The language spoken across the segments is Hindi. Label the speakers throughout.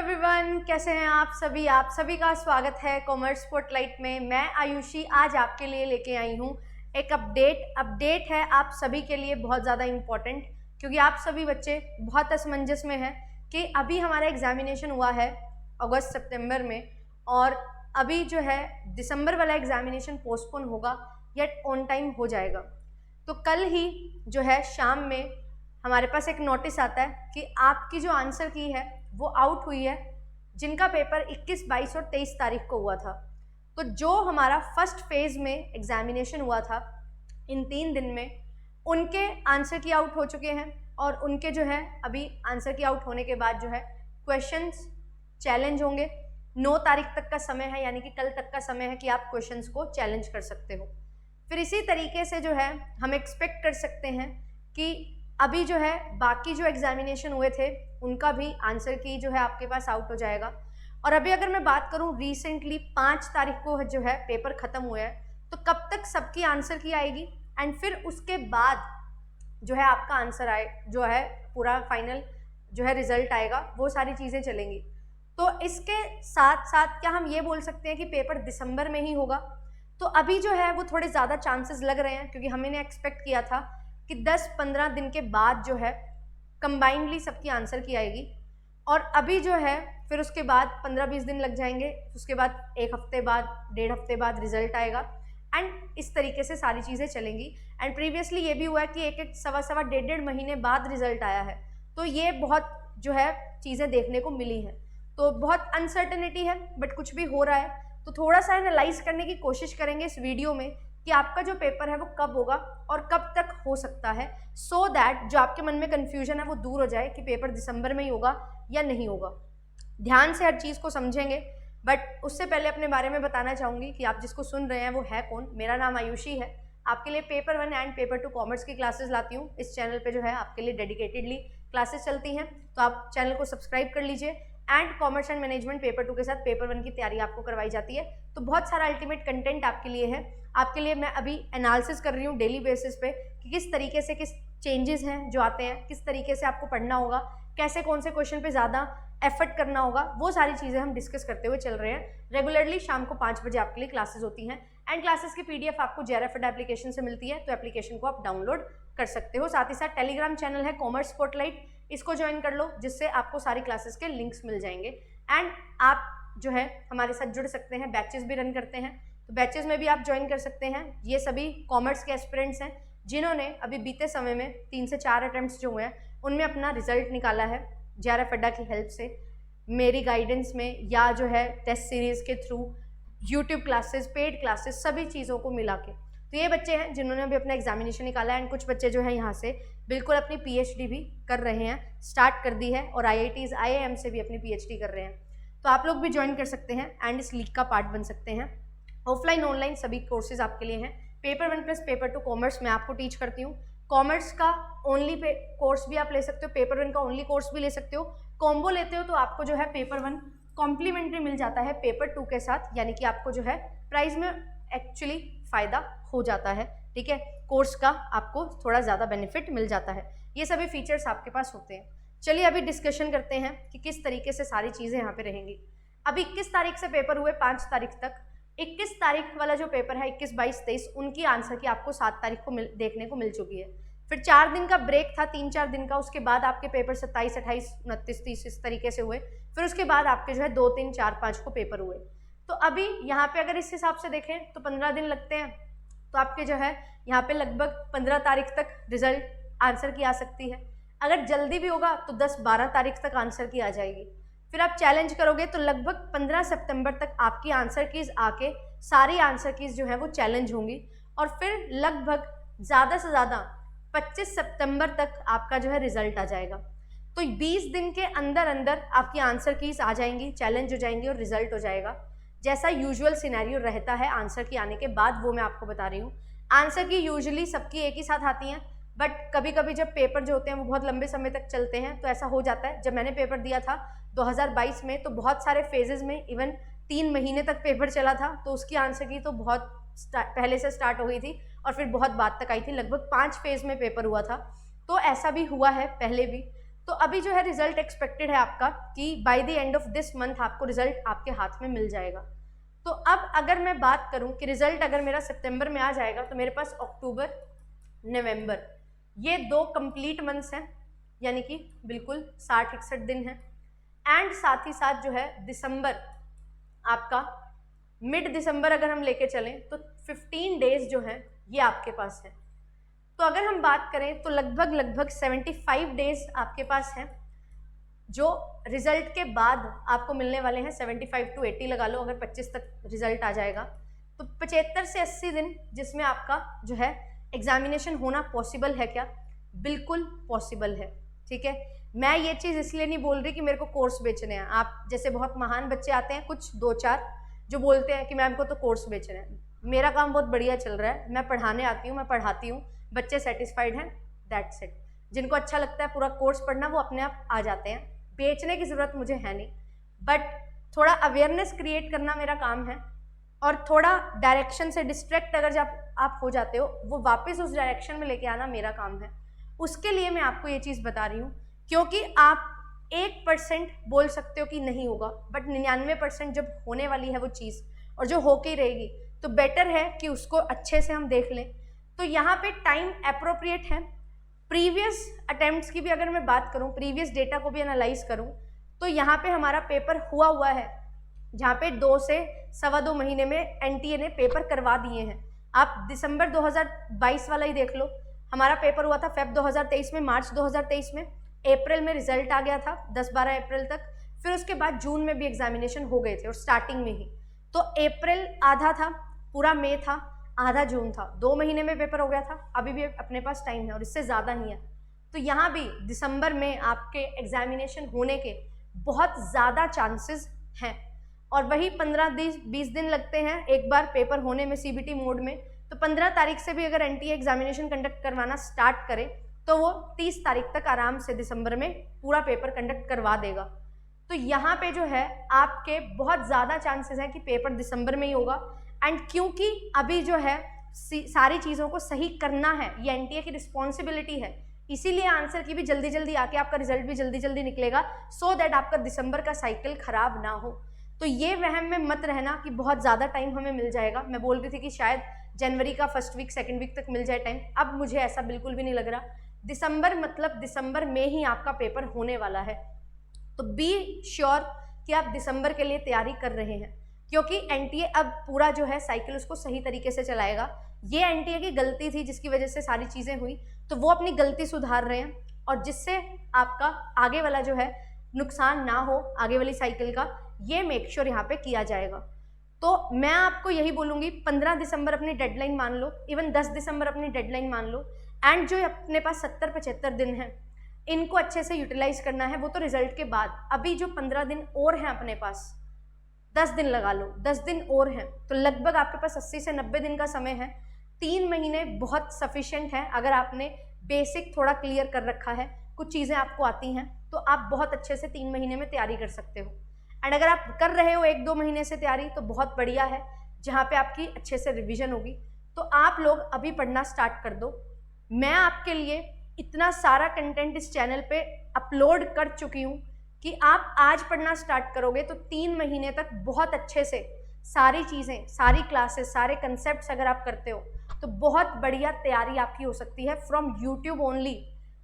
Speaker 1: एवरीवन, कैसे हैं आप सभी का स्वागत है कॉमर्स स्पॉटलाइट में। मैं आयुषी आज आपके लिए लेके आई हूँ एक अपडेट है आप सभी के लिए बहुत ज़्यादा इम्पॉर्टेंट, क्योंकि आप सभी बच्चे बहुत असमंजस में हैं कि अभी हमारा एग्जामिनेशन हुआ है अगस्त सितंबर में, और अभी जो है दिसंबर वाला एग्जामिनेशन पोस्टपोन होगा या ऑन टाइम हो जाएगा। तो कल ही जो है शाम में हमारे पास एक नोटिस आता है कि आपकी जो आंसर की है वो आउट हुई है, जिनका पेपर 21, 22 और 23 तारीख को हुआ था। तो जो हमारा फर्स्ट फेज में एग्जामिनेशन हुआ था इन 3 दिन में, उनके आंसर की आउट हो चुके हैं, और उनके जो है अभी आंसर की आउट होने के बाद जो है क्वेश्चंस चैलेंज होंगे। 9 तारीख तक का समय है, यानी कि कल तक का समय है कि आप क्वेश्चंस को चैलेंज कर सकते हो। फिर इसी तरीके से जो है हम एक्सपेक्ट कर सकते हैं कि अभी जो है बाकी जो एग्जामिनेशन हुए थे उनका भी आंसर की जो है आपके पास आउट हो जाएगा। और अभी अगर मैं बात करूं, रिसेंटली 5 तारीख को जो है पेपर ख़त्म हुआ है, तो कब तक सबकी आंसर की आएगी एंड फिर उसके बाद जो है आपका आंसर आए, जो है पूरा फाइनल जो है रिजल्ट आएगा, वो सारी चीज़ें चलेंगी। तो इसके साथ साथ क्या हम ये बोल सकते हैं कि पेपर दिसंबर में ही होगा? तो अभी जो है वो थोड़े ज़्यादा चांसेस लग रहे हैं, क्योंकि हमने एक्सपेक्ट किया था कि 10-15 दिन के बाद जो है कंबाइंडली सबकी आंसर की आएगी, और अभी जो है फिर उसके बाद 15-20 दिन लग जाएंगे, उसके बाद 1 हफ्ते बाद, 1.5 हफ्ते बाद रिजल्ट आएगा, एंड इस तरीके से सारी चीज़ें चलेंगी। एंड प्रीवियसली ये भी हुआ है कि 1-1, सवा-सवा, 1.5 महीने बाद रिजल्ट आया है। तो ये बहुत जो है चीज़ें देखने को मिली हैं, तो बहुत अनसर्टेनिटी है, बट कुछ भी हो रहा है। तो थोड़ा सा एनालाइज करने की कोशिश करेंगे इस वीडियो में कि आपका जो पेपर है वो कब होगा और कब तक हो सकता है, सो दैट जो आपके मन में कन्फ्यूजन है वो दूर हो जाए कि पेपर दिसंबर में ही होगा या नहीं होगा। ध्यान से हर चीज़ को समझेंगे, बट उससे पहले अपने बारे में बताना चाहूँगी कि आप जिसको सुन रहे हैं वो है कौन। मेरा नाम आयुषी है, आपके लिए पेपर 1 एंड पेपर 2 कॉमर्स की क्लासेस लाती हूँ। इस चैनल पे जो है आपके लिए डेडिकेटेडली क्लासेस चलती हैं, तो आप चैनल को सब्सक्राइब कर लीजिए। And commerce and management paper 2 के साथ पेपर 1 की तैयारी आपको करवाई जाती है। तो बहुत सारा अल्टीमेट कंटेंट आपके लिए है। आपके लिए मैं अभी एनालिसिस कर रही हूँ डेली बेसिस पे कि किस तरीके से किस चेंजेस हैं जो आते हैं, किस तरीके से आपको पढ़ना होगा, कैसे कौन से क्वेश्चन पे ज़्यादा एफर्ट करना होगा, वो सारी चीज़ें हम डिस्कस करते हुए चल रहे हैं। रेगुलरली शाम को 5 बजे आपके लिए क्लासेस होती हैं, एंड क्लासेस की PDF आपको JRF एप्लीकेशन से मिलती है, तो एप्लीकेशन को आप डाउनलोड कर सकते हो। साथ ही साथ टेलीग्राम चैनल है कॉमर्स स्पॉटलाइट, इसको ज्वाइन कर लो, जिससे आपको सारी क्लासेस के लिंक्स मिल जाएंगे। एंड आप जो है हमारे साथ जुड़ सकते हैं, बैचेस भी रन करते हैं, तो बैचेस में भी आप ज्वाइन कर सकते हैं। ये सभी कॉमर्स के एस्पिरेंट्स हैं जिन्होंने अभी बीते समय में 3 से 4 अटैम्प्ट्स जो हुए हैं उनमें अपना रिजल्ट निकाला है JRF अड्डा की हेल्प से, मेरी गाइडेंस में, या जो है टेस्ट सीरीज़ के through, YouTube classes, paid classes, सभी चीज़ों को मिला के। तो ये बच्चे हैं जिन्होंने अभी अपना एग्जामिनेशन निकाला है, एंड कुछ बच्चे जो है यहाँ से बिल्कुल अपनी PhD भी कर रहे हैं, स्टार्ट कर दी है, और IITs, IIM से भी अपनी PhD कर रहे हैं। तो आप लोग भी ज्वाइन कर सकते हैं एंड इस लीग का पार्ट बन सकते हैं। ऑफलाइन ऑनलाइन सभी कोर्सेज आपके लिए हैं। पेपर 1 प्लस पेपर 2 कॉमर्स मैं आपको टीच करती हूँ। कॉमर्स का ओनली कोर्स भी आप ले सकते हो, पेपर 1 का ओनली कोर्स भी ले सकते हो। कॉम्बो लेते हो तो आपको जो है पेपर 1 कॉम्प्लीमेंट्री मिल जाता है पेपर 2 के साथ, यानी कि आपको जो है प्राइस में एक्चुअली फ़ायदा हो जाता है। ठीक है, कोर्स का आपको थोड़ा ज़्यादा बेनिफिट मिल जाता है। ये सभी फीचर्स आपके पास होते हैं। चलिए अभी डिस्कशन करते हैं कि किस तरीके से सारी चीज़ें यहाँ पे रहेंगी। अभी 21 तारीख से पेपर हुए 5 तारीख तक। 21 तारीख वाला जो पेपर है 21, 22, 23, उनकी आंसर की आपको 7 तारीख को देखने को मिल चुकी है। फिर 4 दिन का ब्रेक था, 3-4 दिन का, उसके बाद आपके पेपर 27, 28, 29, 30 इस तरीके से हुए। फिर उसके बाद आपके जो है 2, 3, 4, 5 को पेपर हुए। तो अभी यहाँ पे अगर इस हिसाब से देखें तो 15 दिन लगते हैं, तो आपके जो है यहाँ पे लगभग 15 तारीख तक रिजल्ट आंसर की आ सकती है। अगर जल्दी भी होगा तो 10-12 तारीख तक आंसर की आ जाएगी। फिर आप चैलेंज करोगे तो लगभग 15 सितंबर तक आपकी आंसर कीज आके सारी आंसर कीज जो है वो चैलेंज होंगी, और फिर लगभग ज़्यादा से ज़्यादा 25 सितंबर तक आपका जो है रिजल्ट आ जाएगा। तो 20 दिन के अंदर अंदर आपकी आंसर कीज आ जाएंगी, चैलेंज हो जाएंगी और रिजल्ट हो जाएगा। जैसा यूजुअल सिनेरियो रहता है आंसर की आने के बाद, वो मैं आपको बता रही हूँ। आंसर की यूजुअली सबकी एक ही साथ आती हैं, बट कभी कभी जब पेपर जो होते हैं वो बहुत लंबे समय तक चलते हैं तो ऐसा हो जाता है। जब मैंने पेपर दिया था 2022 में, तो बहुत सारे फेजेस में इवन 3 महीने तक पेपर चला था, तो उसकी आंसर की तो बहुत पहले से स्टार्ट हो गई थी और फिर बहुत बाद तक आई थी। लगभग 5 फेज में पेपर हुआ था, तो ऐसा भी हुआ है पहले भी। तो अभी जो है रिजल्ट एक्सपेक्टेड है आपका कि by the end of this month आपको रिजल्ट आपके हाथ में मिल जाएगा। तो अब अगर मैं बात करूं कि रिजल्ट अगर मेरा सितंबर में आ जाएगा तो मेरे पास अक्टूबर, नवंबर, ये 2 कंप्लीट मंथ्स हैं, यानी कि बिल्कुल 60-61 दिन है। एंड साथ ही साथ जो है दिसंबर, आपका मिड दिसंबर अगर हम लेके चलें तो 15 डेज जो हैं ये आपके पास है। तो अगर हम बात करें तो लगभग 75 डेज आपके पास हैं, जो रिजल्ट के बाद आपको मिलने वाले हैं। 75 to 80 लगा लो, अगर 25 तक रिजल्ट आ जाएगा तो 75 से 80 दिन जिसमें आपका जो है एग्जामिनेशन होना पॉसिबल है क्या? बिल्कुल पॉसिबल है। ठीक है, मैं ये चीज़ इसलिए नहीं बोल रही कि मेरे को कोर्स बेचने हैं। आप जैसे बहुत महान बच्चे आते हैं, कुछ 2-4 जो बोलते हैं कि मैम को तो कोर्स बेचने हैं। मेरा काम बहुत बढ़िया चल रहा है, मैं पढ़ाने आती हूँ, मैं पढ़ाती हूँ, बच्चे सेटिस्फाइड हैं, दैट्स इट। जिनको अच्छा लगता है पूरा कोर्स पढ़ना वो अपने आप आ जाते हैं, बेचने की ज़रूरत मुझे है नहीं। बट थोड़ा अवेयरनेस क्रिएट करना मेरा काम है, और थोड़ा डायरेक्शन से डिस्ट्रैक्ट अगर जब आप हो जाते हो, वो वापस उस डायरेक्शन में लेके आना मेरा काम है। उसके लिए मैं आपको ये चीज़ बता रही हूँ, क्योंकि आप 1% बोल सकते हो कि नहीं होगा, बट 99% जब होने वाली है वो चीज़, और जो होके ही रहेगी, तो बेटर है कि उसको अच्छे से हम देख लें। तो यहाँ पे टाइम अप्रोप्रिएट है। प्रीवियस अटेम्प्ट्स की भी अगर मैं बात करूँ, प्रीवियस डेटा को भी एनालाइज करूँ, तो यहाँ पे हमारा पेपर हुआ है, जहाँ पे 2 से 2.25 महीने में एनटीए ने पेपर करवा दिए हैं। आप दिसंबर 2022 वाला ही देख लो, हमारा पेपर हुआ था फेब 2023 में, मार्च 2023 में, अप्रैल में रिजल्ट आ गया था 10-12 अप्रैल तक। फिर उसके बाद जून में भी एग्जामिनेशन हो गए थे, और स्टार्टिंग में ही तो अप्रैल आधा था, पूरा मई था, आधा जून था, 2 महीने में पेपर हो गया था। अभी भी अपने पास टाइम है और इससे ज़्यादा ही है। तो यहाँ भी दिसंबर में आपके एग्जामिनेशन होने के बहुत ज़्यादा चांसेस हैं, और वही 15-20 दिन लगते हैं एक बार पेपर होने में सीबीटी मोड में। तो 15 तारीख से भी अगर एनटीए एग्जामिनेशन कंडक्ट करवाना स्टार्ट करे तो वो 30 तारीख तक आराम से दिसंबर में पूरा पेपर कंडक्ट करवा देगा। तो यहाँ पे जो है आपके बहुत ज़्यादा चांसेस हैं कि पेपर दिसंबर में ही होगा। एंड क्योंकि अभी जो है सारी चीज़ों को सही करना है, ये एनटीए की रिस्पॉन्सिबिलिटी है, इसीलिए आंसर की भी जल्दी जल्दी आके आपका रिजल्ट भी जल्दी जल्दी निकलेगा, सो दैट आपका दिसंबर का साइकिल खराब ना हो। तो ये वहम में मत रहना कि बहुत ज़्यादा टाइम हमें मिल जाएगा। मैं बोल रही थी कि शायद जनवरी का फर्स्ट वीक, सेकेंड वीक तक मिल जाए टाइम, अब मुझे ऐसा बिल्कुल भी नहीं लग रहा। दिसंबर मतलब दिसंबर में ही आपका पेपर होने वाला है। तो बी श्योर कि आप दिसंबर के लिए तैयारी कर रहे हैं, क्योंकि एनटीए अब पूरा जो है साइकिल उसको सही तरीके से चलाएगा। ये एनटीए की गलती थी जिसकी वजह से सारी चीज़ें हुई, तो वो अपनी गलती सुधार रहे हैं, और जिससे आपका आगे वाला जो है नुकसान ना हो आगे वाली साइकिल का, ये मेक श्योर यहाँ पे किया जाएगा। तो मैं आपको यही बोलूँगी, 15 दिसंबर अपनी डेडलाइन मान लो, इवन 10 दिसंबर अपनी डेडलाइन मान लो। एंड जो अपने पास 70-75 दिन हैं, इनको अच्छे से यूटिलाइज करना है, वो तो रिजल्ट के बाद। अभी जो 15 दिन और हैं अपने पास, 10 दिन लगा लो, 10 दिन और हैं, तो लगभग आपके पास 80 से 90 दिन का समय है। 3 महीने बहुत सफिशिएंट है। अगर आपने बेसिक थोड़ा क्लियर कर रखा है, कुछ चीज़ें आपको आती हैं, तो आप बहुत अच्छे से 3 महीने में तैयारी कर सकते हो। एंड अगर आप कर रहे हो 1-2 महीने से तैयारी, तो बहुत बढ़िया है, जहाँ पे आपकी अच्छे से रिवीजन होगी। तो आप लोग अभी पढ़ना स्टार्ट कर दो। मैं आपके लिए इतना सारा कंटेंट इस चैनल पे अपलोड कर चुकी हूँ कि आप आज पढ़ना स्टार्ट करोगे तो 3 महीने तक बहुत अच्छे से सारी चीज़ें, सारी क्लासेस, सारे कंसेप्ट्स अगर आप करते हो तो बहुत बढ़िया तैयारी आपकी हो सकती है फ्रॉम यूट्यूब ओनली।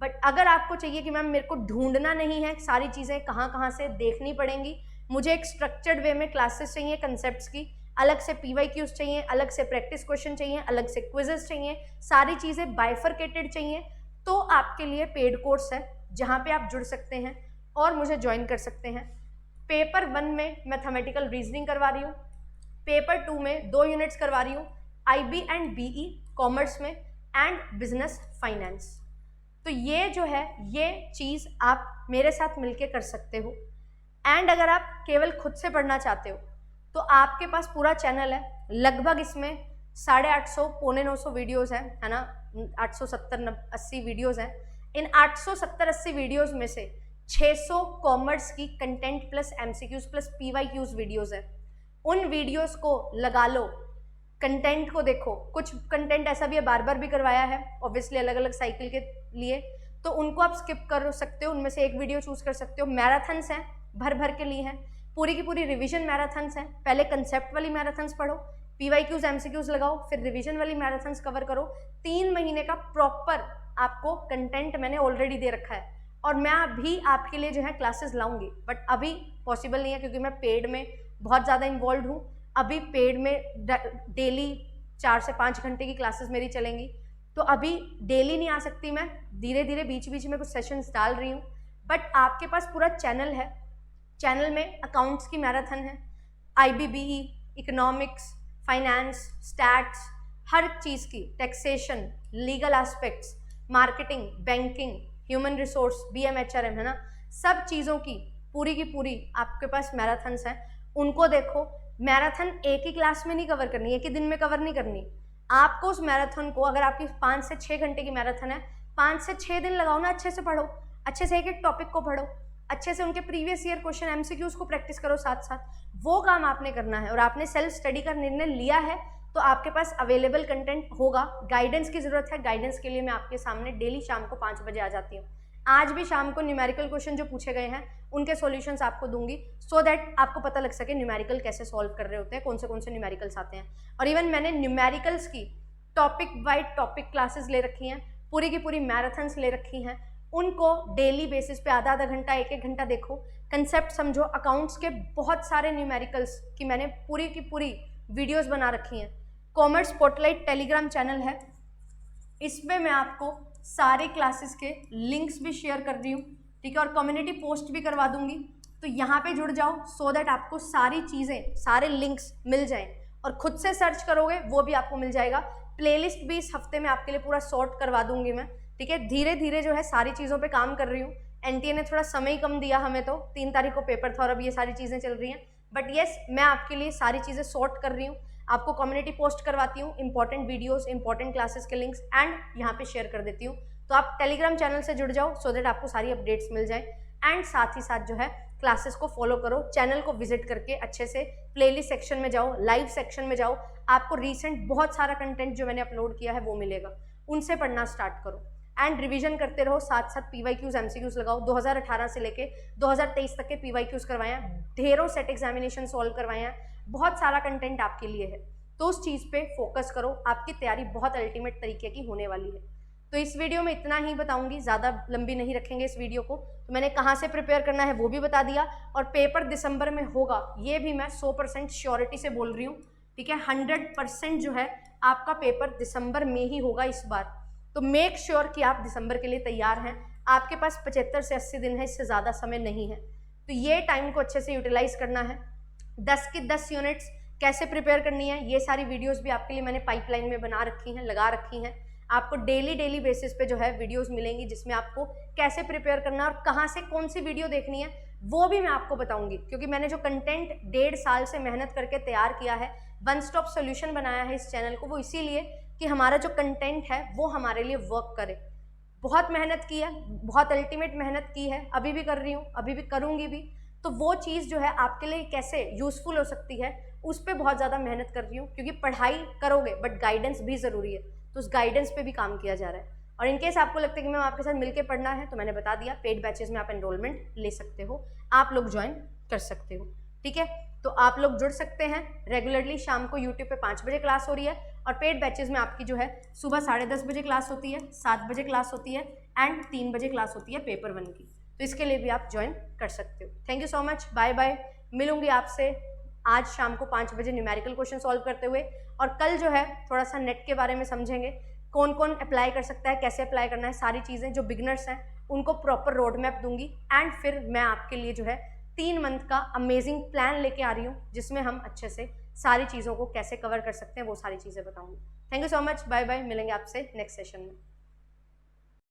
Speaker 1: बट अगर आपको चाहिए कि मैम मेरे को ढूंढना नहीं है, सारी चीज़ें कहाँ कहाँ से देखनी पड़ेंगी, मुझे एक स्ट्रक्चर्ड वे में क्लासेस चाहिए कंसेप्ट्स की, अलग से PYQs चाहिए, अलग से प्रैक्टिस क्वेश्चन चाहिए, अलग से क्विजेस चाहिए, सारी चीज़ें बाइफरकेटेड चाहिए, तो आपके लिए पेड कोर्स है जहाँ पे आप जुड़ सकते हैं और मुझे ज्वाइन कर सकते हैं। पेपर 1 में मैथमेटिकल रीजनिंग करवा रही हूँ, पेपर 2 में 2 यूनिट्स करवा रही हूँ, IB एंड BE कॉमर्स में, एंड बिजनेस फाइनेंस। तो ये जो है ये चीज़ आप मेरे साथ मिलके कर सकते हो। एंड अगर आप केवल खुद से पढ़ना चाहते हो तो आपके पास पूरा चैनल है, लगभग इसमें 850-950 वीडियोज़ हैं, है ना, 870-80 वीडियोज़ हैं। इन 870-80 वीडियोज़ में से 600 कॉमर्स की content plus MCQs plus PYQs videos हैं। उन वीडियोज़ को लगा लो, कंटेंट को देखो। कुछ कंटेंट ऐसा भी है बार बार भी करवाया है, ऑब्वियसली अलग अलग साइकिल के लिए, तो उनको आप स्किप कर सकते हो, उनमें से एक वीडियो चूज कर सकते हो। मैराथन्स हैं, भर भर के लिए हैं, पूरी की पूरी रिवीजन मैराथन्स हैं। पहले कंसेप्ट वाली मैराथन्स पढ़ो, पीवाईक्यूज एमसीक्यूज लगाओ, फिर रिवीजन वाली मैराथन्स कवर करो। 3 महीने का प्रॉपर आपको कंटेंट मैंने ऑलरेडी दे रखा है और मैं अभी आपके लिए जो है क्लासेस लाऊंगी, बट अभी पॉसिबल नहीं है क्योंकि मैं पेड में बहुत ज़्यादा इन्वॉल्व हूँ। अभी पेड में डेली 4 से 5 घंटे की क्लासेस मेरी चलेंगी, तो अभी डेली नहीं आ सकती मैं, धीरे धीरे बीच बीच में कुछ सेशंस डाल रही हूँ। बट आपके पास पूरा चैनल है, चैनल में अकाउंट्स की मैराथन है, IBBE, इकोनॉमिक्स, फाइनेंस, स्टैट्स, हर चीज़ की, taxation, legal aspects, marketing, banking, human resource, BMHRM है ना, सब चीज़ों की पूरी आपके पास मैराथन्स हैं। उनको देखो। मैराथन एक ही क्लास में नहीं कवर करनी, एक ही दिन में कवर नहीं करनी। आपको उस मैराथन को, अगर आपकी 5 से 6 घंटे की मैराथन है, 5 से 6 दिन लगाओ ना, अच्छे से पढ़ो, अच्छे से एक एक टॉपिक को पढ़ो, अच्छे से उनके प्रीवियस ईयर क्वेश्चन MCQs को प्रैक्टिस करो साथ साथ। वो काम आपने करना है और आपने सेल्फ स्टडी का निर्णय लिया है तो आपके पास अवेलेबल कंटेंट होगा। गाइडेंस की ज़रूरत है, गाइडेंस के लिए मैं आपके सामने डेली शाम को 5 बजे आ जाती हूँ। आज भी शाम को न्यूमेरिकल क्वेश्चन जो पूछे गए हैं उनके सॉल्यूशंस आपको दूंगी, सो दैट आपको पता लग सके न्यूमेरिकल कैसे सॉल्व कर रहे होते हैं, कौन से न्यूमेरिकल्स आते हैं। और इवन मैंने न्यूमेरिकल्स की टॉपिक वाइज टॉपिक क्लासेस ले रखी हैं, पूरी की पूरी मैराथन्स ले रखी हैं। उनको डेली बेसिस पे आधा घंटा, एक घंटा देखो, कंसेप्ट समझो। अकाउंट्स के बहुत सारे न्यूमेरिकल्स की मैंने पूरी की पूरी वीडियोस बना रखी हैं। कॉमर्स स्पॉटलाइट टेलीग्राम चैनल है, इसमें मैं आपको सारे क्लासेस के लिंक्स भी शेयर कर रही हूँ, ठीक है, और कम्युनिटी पोस्ट भी करवा दूंगी। तो यहाँ पे जुड़ जाओ सो दैट आपको सारी चीज़ें, सारे लिंक्स मिल जाएं, और खुद से सर्च करोगे वो भी आपको मिल जाएगा। प्लेलिस्ट भी इस हफ्ते में आपके लिए पूरा सॉर्ट करवा दूंगी मैं, ठीक है। धीरे धीरे जो है सारी चीज़ों पे काम कर रही हूँ। NTA ने थोड़ा समय कम दिया हमें, तो 3 तारीख को पेपर था और अब ये सारी चीज़ें चल रही हैं, बट येस मैं आपके लिए सारी चीज़ें सॉर्ट कर रही हूँ। आपको कम्युनिटी पोस्ट करवाती हूँ, इंपॉर्टेंट वीडियोस, इंपॉर्टेंट क्लासेस के लिंक्स एंड यहाँ पे शेयर कर देती हूँ। तो आप टेलीग्राम चैनल से जुड़ जाओ सो दैट आपको सारी अपडेट्स मिल जाएं, एंड साथ ही साथ जो है क्लासेस को फॉलो करो। चैनल को विजिट करके अच्छे से प्लेलिस्ट सेक्शन में जाओ, लाइव सेक्शन में जाओ, आपको रिसेंट बहुत सारा कंटेंट जो मैंने अपलोड किया है वो मिलेगा, उनसे पढ़ना स्टार्ट करो। एंड रिवीजन करते रहो, साथ साथ PYQs MCQs लगाओ। 2018 से लेके 2023 तक के PYQs करवाए हैं, ढेरों सेट एग्जामिनेशन सॉल्व करवाए हैं, बहुत सारा कंटेंट आपके लिए है, तो उस चीज़ पे फोकस करो। आपकी तैयारी बहुत अल्टीमेट तरीके की होने वाली है। तो इस वीडियो में इतना ही बताऊंगी, ज़्यादा लंबी नहीं रखेंगे इस वीडियो को। तो मैंने कहाँ से प्रिपेयर करना है वो भी बता दिया, और पेपर दिसंबर में होगा ये भी मैं 100% श्योरिटी से बोल रही हूँ, ठीक है। 100% जो है आपका पेपर दिसंबर में ही होगा इस बार। तो मेक श्योर कि आप दिसंबर के लिए तैयार हैं। आपके पास 75 से 80 दिन है, इससे ज़्यादा समय नहीं है, तो ये टाइम को अच्छे से यूटिलाइज करना है। 10 की 10 यूनिट्स कैसे प्रिपेयर करनी है, ये सारी वीडियोस भी आपके लिए मैंने पाइपलाइन में बना रखी हैं, लगा रखी हैं। आपको डेली बेसिस पे जो है वीडियोस मिलेंगी जिसमें आपको कैसे प्रिपेयर करना है और कहाँ से कौन सी वीडियो देखनी है वो भी मैं आपको बताऊंगी, क्योंकि मैंने जो कंटेंट 1.5 साल से मेहनत करके तैयार किया है, वन स्टॉप सोल्यूशन बनाया है इस चैनल को, वो इसीलिए कि हमारा जो कंटेंट है वो हमारे लिए वर्क करे। बहुत मेहनत की है, बहुत अल्टीमेट मेहनत की है, अभी भी कर रही हूँ, अभी भी करूँगी भी। तो वो चीज़ जो है आपके लिए कैसे यूज़फुल हो सकती है उस पर बहुत ज़्यादा मेहनत कर रही हूँ, क्योंकि पढ़ाई करोगे बट गाइडेंस भी ज़रूरी है, तो उस गाइडेंस पे भी काम किया जा रहा है। और इनकेस आपको लगता है कि मैम आपके साथ मिलकर पढ़ना है, तो मैंने बता दिया, पेड बैचेस में आप एनरोलमेंट ले सकते हो, आप लोग ज्वाइन कर सकते हो, ठीक है। तो आप लोग जुड़ सकते हैं रेगुलरली। शाम को यूट्यूब पे 5 बजे क्लास हो रही है, और पेड बैचेस में आपकी जो है सुबह 10:30 बजे क्लास होती है, 7 बजे क्लास होती है, एंड 3 बजे क्लास होती है पेपर 1 की। तो इसके लिए भी आप ज्वाइन कर सकते हो। Thank you so much, bye bye. मिलूंगी आपसे आज शाम को 5 बजे न्यूमेरिकल क्वेश्चन सॉल्व करते हुए, और कल जो है थोड़ा सा नेट के बारे में समझेंगे, कौन कौन अप्लाई कर सकता है, कैसे अप्लाई करना है, सारी चीज़ें। जो बिगनर्स हैं उनको प्रॉपर रोड मैप दूंगी, एंड फिर मैं आपके लिए जो है 3 मंथ का अमेजिंग प्लान लेके आ रही हूँ, जिसमें हम अच्छे से सारी चीज़ों को कैसे कवर कर सकते हैं वो सारी चीज़ें बताऊँगी। Thank you so much, bye bye. मिलेंगे आपसे नेक्स्ट सेशन में।